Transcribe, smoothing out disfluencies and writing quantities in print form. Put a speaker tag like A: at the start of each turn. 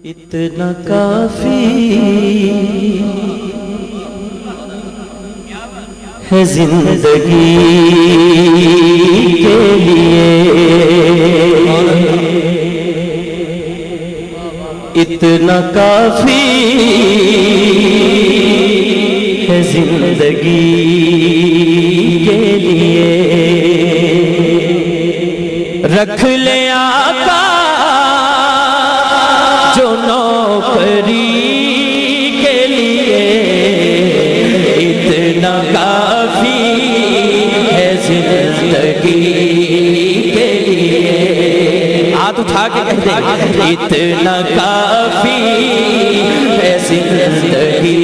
A: اتنا کافی ہے زندگی کے لیے، اتنا کافی ہے زندگی کے لیے، رکھ لے آقا جو نوکری کے لیے، اتنا کافی ہے زندگی کے لیے، ہاتھ اٹھا کے کہتے ہیں اتنا کافی ہے زندگی